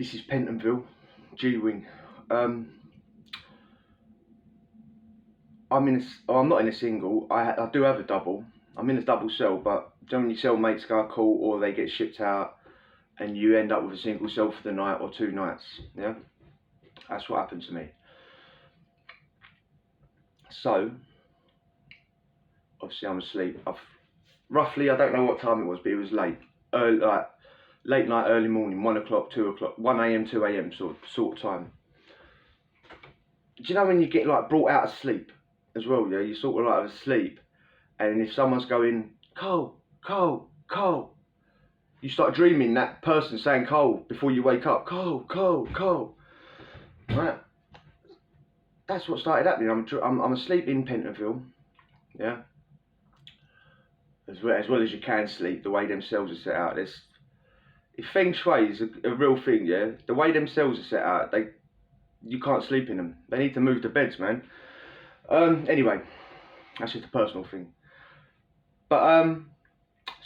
This is Pentonville, G-Wing. I'm not in a single. I do have a double. I'm in a double cell, but generally cellmates go call or they get shipped out, and you end up with a single cell for the night or 2 nights. Yeah, that's what happened to me. So obviously I'm asleep. Roughly, I don't know what time it was, but it was late, like late night, early morning, 1 o'clock, 2 o'clock, 1 a.m, 2 a.m sort of time. Do you know when you get like brought out of sleep as well? Yeah, you sort of like asleep, and if someone's going Cole, Cole, Cole, you start dreaming that person saying Cole before you wake up. Cole, Cole, Cole. Right. That's what started happening. I'm asleep in Pentonville. Yeah. As well as you can sleep, the way them cells are set out. If Feng Shui is a real thing, yeah, the way them cells are set out, you can't sleep in them. They need to move the beds, man. Anyway, that's just a personal thing. But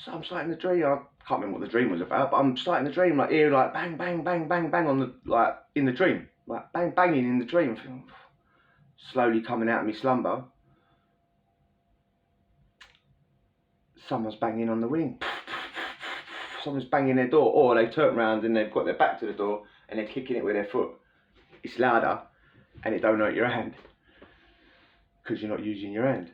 so I'm starting to dream. I can't remember what the dream was about, but I'm starting to dream, like hear like bang, bang, bang, bang, bang on the, like in the dream, like bang, banging in the dream. Slowly coming out of my slumber. Someone's banging on the wing. Someone's banging their door, or they turn around and they've got their back to the door and they're kicking it with their foot. It's louder and it don't hurt your hand because you're not using your hand.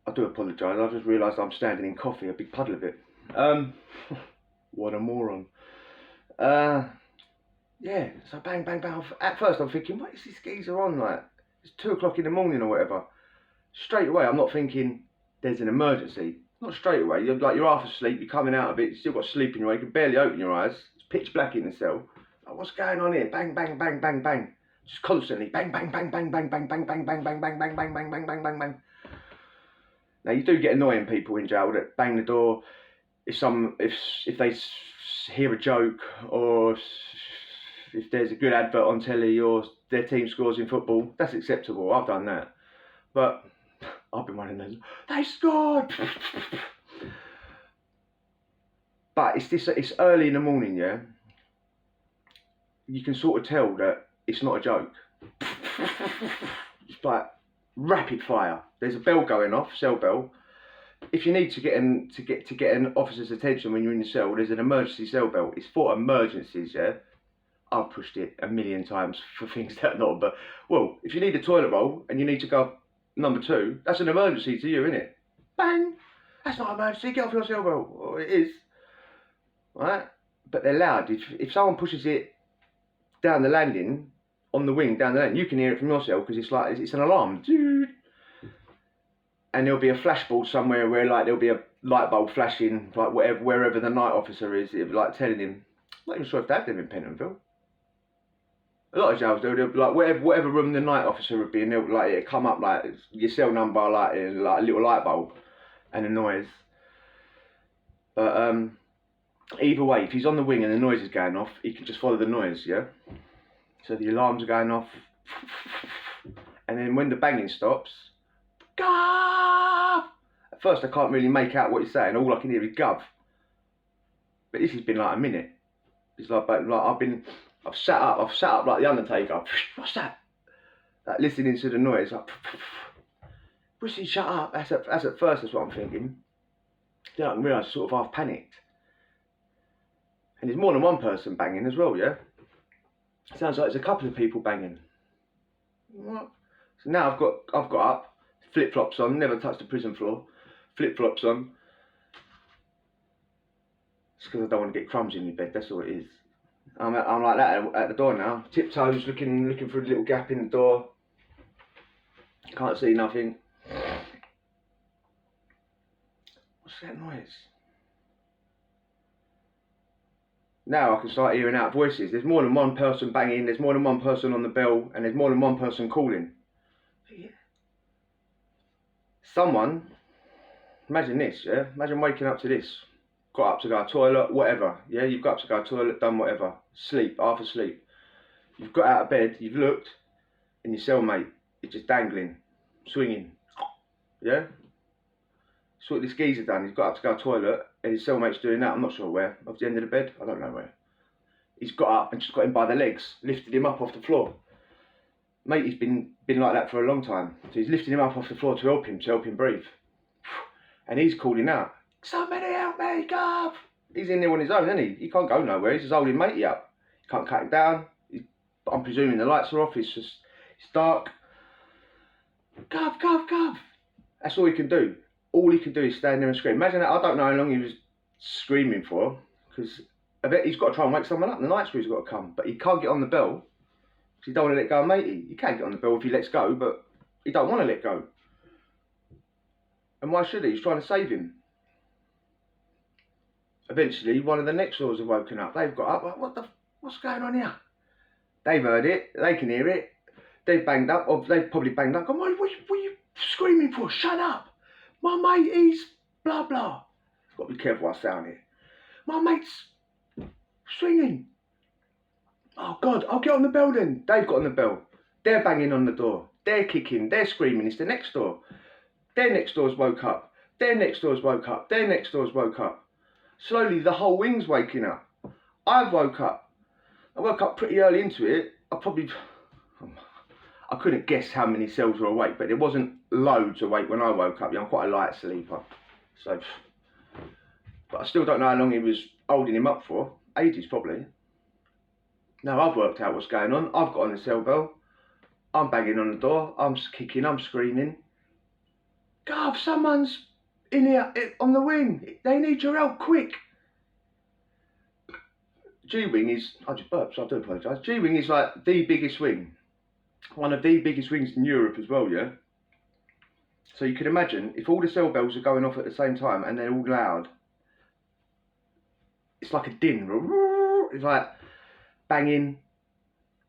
I do apologise. I just realised I'm standing in coffee, a big puddle of it. What a moron. Yeah, so bang, bang, bang. At first I'm thinking, what is this geezer on? Like, it's 2 o'clock in the morning or whatever. Straight away, I'm not thinking there's an emergency. Not straight away. You're half asleep. You're coming out of it. You still got sleep in your eye. You can barely open your eyes. It's pitch black in the cell. Like, what's going on here? Bang, bang, bang, bang, bang. Just constantly bang, bang, bang, bang, bang, bang, bang, bang, bang, bang, bang, bang, bang, bang, bang, bang, bang, bang. Now you do get annoying people in jail that bang the door if they hear a joke, or if there's a good advert on telly or their team scores in football. That's acceptable. I've done that, but I've been one of those. They scored. But it's early in the morning, yeah. You can sort of tell that it's not a joke. It's like rapid fire. There's a bell going off, cell bell. If you need to get an officer's attention when you're in the cell, there's an emergency cell bell. It's for emergencies, yeah. I've pushed it a million times for things that are not. But well, if you need a toilet roll and you need to go number 2, that's an emergency to you, isn't it? Bang! That's not an emergency. Get off your cell bell. Well, it is, right? But they're loud. If someone pushes it down the landing, on the wing down the landing, you can hear it from your cell because it's an alarm. And there'll be a flashbulb somewhere where like there'll be a light bulb flashing, like wherever the night officer is, it'll be like telling him. I'm not even sure if they have them in Pentonville. A lot of jails do. They'll be like whatever room the night officer would be in, they'll like it'll come up like your cell number, like a little light bulb and a noise. But either way, if he's on the wing and the noise is going off, he can just follow the noise, yeah? So the alarms are going off, and then when the banging stops, gov! At first I can't really make out what he's saying, all I can hear is gov. But this has been like a minute. It's like I've sat up like the Undertaker. What's that? Like listening to the noise, like Brucey, shut up. That's at first, that's what I'm thinking. Then I can realise I sort of half panicked. And there's more than one person banging as well, yeah? Sounds like there's a couple of people banging. What? So now I've got up, flip-flops on, never touched the prison floor, flip-flops on. It's because I don't want to get crumbs in my bed, that's all it is. I'm like that at the door now, tiptoes, looking for a little gap in the door. Can't see nothing. What's that noise? Now I can start hearing out voices. There's more than one person banging, there's more than one person on the bell, and there's more than one person calling. Yeah. Someone, imagine this, yeah? Imagine waking up to this. Got up to go to the toilet, whatever. Yeah, you've got up to go to the toilet, done whatever. Sleep, half asleep. You've got out of bed, you've looked, and your cellmate is just dangling, swinging. Yeah? That's what this geezer done. He's got up to go to the toilet, and his cellmate's doing that. I'm not sure where. Off the end of the bed. I don't know where. He's got up and just got him by the legs, lifted him up off the floor. Mate, he's been like that for a long time. So he's lifting him up off the floor to help him breathe. And he's calling out, "Somebody help me, Gav!" He's in there on his own, isn't he? He can't go nowhere. He's just holding matey up. He can't cut him down. I'm presuming the lights are off. It's dark. "Gav, Gav, Gav!" That's all he can do. All he can do is stand there and scream. Imagine that. I don't know how long he was screaming for, because I bet he's got to try and wake someone up. The night crew's got to come, but he can't get on the bell because he don't want to let go of matey. He can get on the bell if he lets go, but he don't want to let go. And why should he? He's trying to save him. Eventually, one of the next doors have woken up. They've got up. What's going on here? They've heard it. They can hear it. They've banged up. Or they've probably banged up. Gone, what are you screaming for? Shut up. My mate is blah blah. I've got to be careful what I say on here. My mate's swinging. Oh God, I'll get on the bell then. They've got on the bell. They're banging on the door. They're kicking. They're screaming. It's the next door. Their next door's woke up. Their next door's woke up. Their next door's woke up. Slowly, the whole wing's waking up. I woke up. I woke up pretty early into it. I couldn't guess how many cells were awake, but there wasn't loads awake when I woke up. I'm quite a light sleeper. So, but I still don't know how long he was holding him up for. Ages, probably. Now I've worked out what's going on. I've got on the cell bell. I'm banging on the door. I'm kicking. I'm screaming. "Gav, someone's in here on the wing. They need your help, quick." G-Wing is, I just burped, so I do apologise. G-Wing is like the biggest wing. One of the biggest wings in Europe as well, yeah? So you can imagine, if all the cell bells are going off at the same time and they're all loud, it's like a din. It's like banging.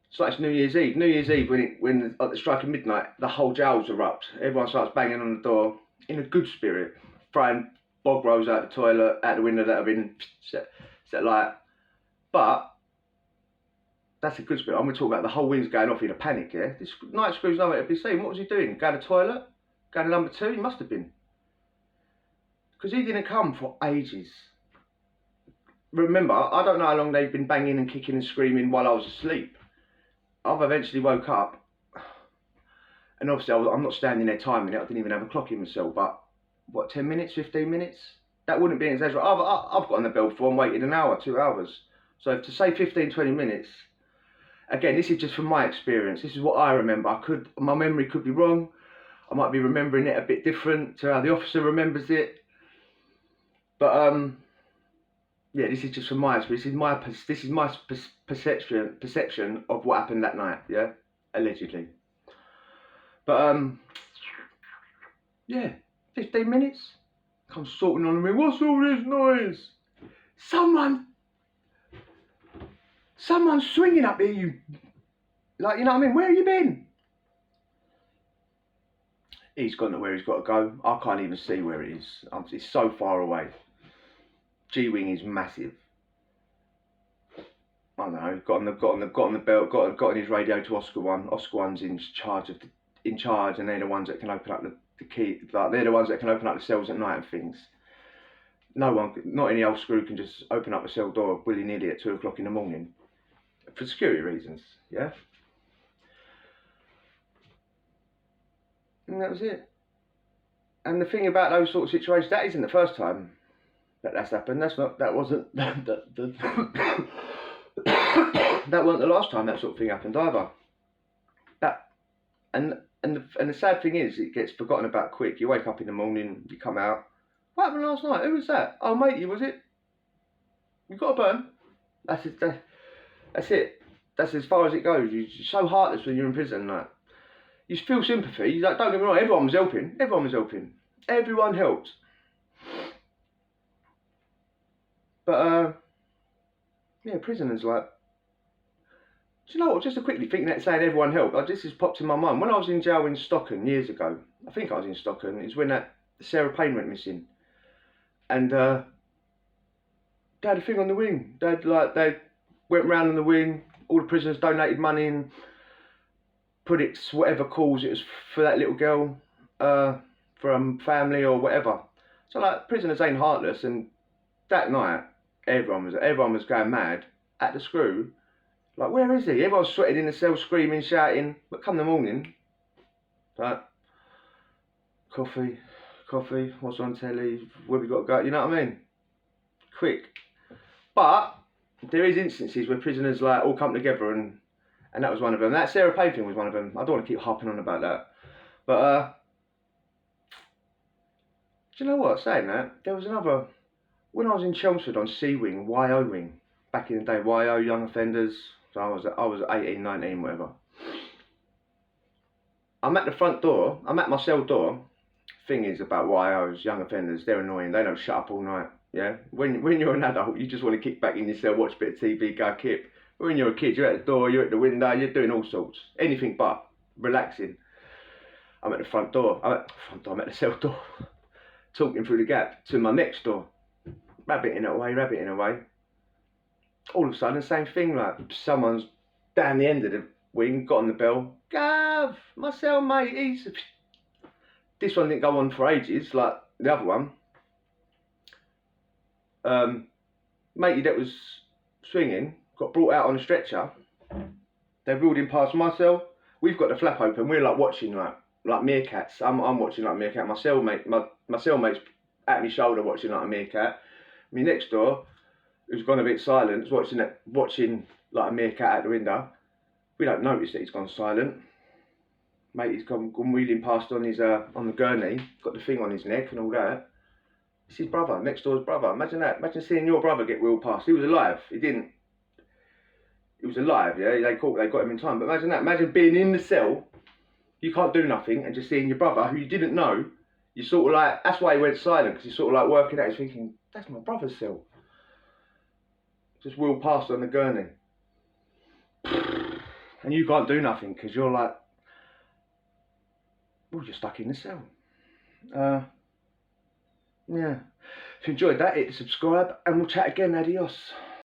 It's like it's New Year's Eve. New Year's Eve, when at the strike of midnight, the whole jails erupt. Everyone starts banging on the door in a good spirit, throwing bog rolls out the toilet, out the window that have been set light. But that's a good spirit. I'm going to talk about the whole wing's going off in a panic, yeah? This night screw's nowhere to be seen. What was he doing? Going to the toilet? Going to number 2? He must have been. Because he didn't come for ages. Remember, I don't know how long they've been banging and kicking and screaming while I was asleep. I've eventually woke up, and obviously I'm not standing there timing it. I didn't even have a clock in myself, but what, 10 minutes, 15 minutes? That wouldn't be an exaggeration. I've got on the bell for and waited an hour, 2 hours. So to say 15, 20 minutes, again, this is just from my experience. This is what I remember. My memory could be wrong. I might be remembering it a bit different to how the officer remembers it. But yeah, this is just from my experience. This is my perception of what happened that night. Yeah, allegedly. But yeah, 15 minutes. Come sorting on me. What's all this noise? Someone's swinging up here. You know what I mean? Where have you been? He's gone to where he's got to go. I can't even see where it is. It's so far away. G-Wing is massive. I don't know. Got on the belt. Got on his radio to Oscar 1. Oscar 1's in charge, and they're the ones that can open up the key. Like, they're the ones that can open up the cells at night and things. No one, not any old screw, can just open up a cell door willy nilly at 2 o'clock in the morning for security reasons. Yeah. And that was it. And the thing about those sort of situations, that isn't the first time that's happened. That wasn't that wasn't the last time that sort of thing happened either. And the sad thing is, it gets forgotten about quick. You wake up in the morning, you come out. What happened last night? Who was that? Oh, matey, was it? You got a burn? That's it. That's it. That's as far as it goes. You're so heartless when you're in prison. Like, you feel sympathy. Like, don't get me wrong. Everyone was helping. Everyone was helping. Everyone helped. But yeah, prisoners, like, do you know what? Just to quickly thinking that saying everyone helped, this has popped in my mind. When I was in jail in Stockton years ago, I think I was in Stockton. It was when that Sarah Payne went missing, and they had a thing on the wing. They went round on the wing. All the prisoners donated money and put it to whatever cause it was for that little girl, from family or whatever. So like, prisoners ain't heartless, and that night, everyone was going mad at the screw. Like, where is he? Everyone was sweating in the cell, screaming, shouting. But come the morning, like, coffee, what's on telly, where we got to go, you know what I mean? Quick. But there is instances where prisoners like all come together, and that was one of them. That Sarah Payne thing was one of them. I don't want to keep harping on about that. But do you know what? Saying that, there was another, when I was in Chelmsford on C Wing, YO Wing, back in the day, YO, young offenders. So I was 18, 19, whatever. I'm at the front door, I'm at my cell door. Thing is about YOs, young offenders, they're annoying, they don't shut up all night. Yeah, when you're an adult, you just want to kick back in your cell, watch a bit of TV, go kip. When you're a kid, you're at the door, you're at the window, you're doing all sorts, anything but relaxing. I'm at the front door, I'm at the cell door, talking through the gap to my next door, rabbiting away. All of a sudden, same thing, like someone's down the end of the wing, got on the bell, Gav, my cellmate, he's... This one didn't go on for ages, like the other one. Matey that was swinging got brought out on a stretcher. They wheeled him past my cell. We've got the flap open. We're like watching like meerkats. I'm watching like a meerkat. My cellmate's at my shoulder watching like a meerkat. My next door, who's gone a bit silent, is watching like a meerkat out the window. We don't notice that he's gone silent. Mate, he's gone wheeling past on his on the gurney, got the thing on his neck and all that. It's his brother, next door's brother. Imagine that. Imagine seeing your brother get wheeled past. He was alive. He was alive, yeah. They got him in time. But imagine that. Imagine being in the cell, you can't do nothing, and just seeing your brother, who you didn't know, you sort of like, that's why he went silent, because he's sort of like working out, he's thinking, that's my brother's cell. Just wheeled past on the gurney. And you can't do nothing, because you're like, well, you're stuck in the cell. Yeah. If you enjoyed that, hit subscribe and we'll chat again. Adios.